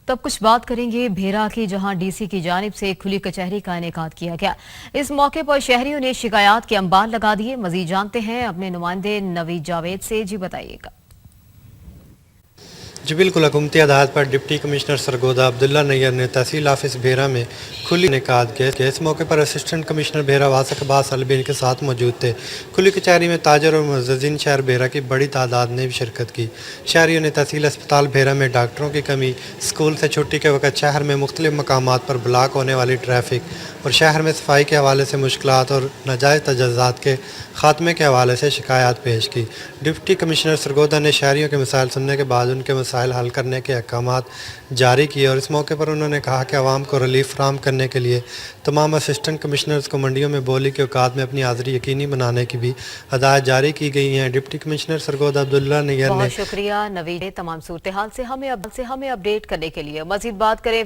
तब कुछ बात करेंगे भेरा की, जहां डीसी की जानिब से खुली कचहरी का इनेकाद किया गया। इस मौके पर शहरियों ने शिकायत के अंबार लगा दिए। मजीद जानते हैं अपने नुमाइंदे नवीद जावेद से। जी बताइएगा। जी बिल्कुल, हुकूमती अदालत पर डिप्टी कमिश्नर सरगोदा अब्दुल्ला नैयर ने तहसील ऑफिस भेरा में खुली इनेकाद किया। इस मौके पर असिस्टेंट कमिश्नर भेरा वासिक अब्बास अलवी इनके साथ मौजूद थे। खुली कचहरी में ताजर और मुअज़्ज़िज़ीन शहर भेरा की बड़ी तादाद ने भी शिरकत की। शहरियों ने तहसील अस्पताल भेरा में डॉक्टरों की कमी, स्कूल से छुट्टी के वक्त शहर में मुख्तलिफ मकामात पर ब्लॉक होने वाली ट्रैफिक और शहर में सफाई के हवाले से मुश्किलात और नाजायज़ तजाज़ुज़ात के खात्मे के हवाले से शिकायत पेश की। डिप्टी कमिश्नर सरगोदा ने शहरियों के मसाइल सुनने के बाद उनके मसाइल हल करने के अहकामात जारी किए और इस मौके पर उन्होंने कहा कि आवाम को रिलीफ फराहम करने के लिए तमाम असिस्टेंट कमिश्नर्स को मंडियों में बोली के औकात में अपनी हाज़िरी यकीनी बनाने की भी हदायत जारी की गई हैं। डिप्टी कमिश्नर सरगोदा अब्दुल्ला नैयर ने बहुत शुक्रिया नवीद, तमाम सूरत हाल से हमें अपडेट करने के लिए। मजीद बात करें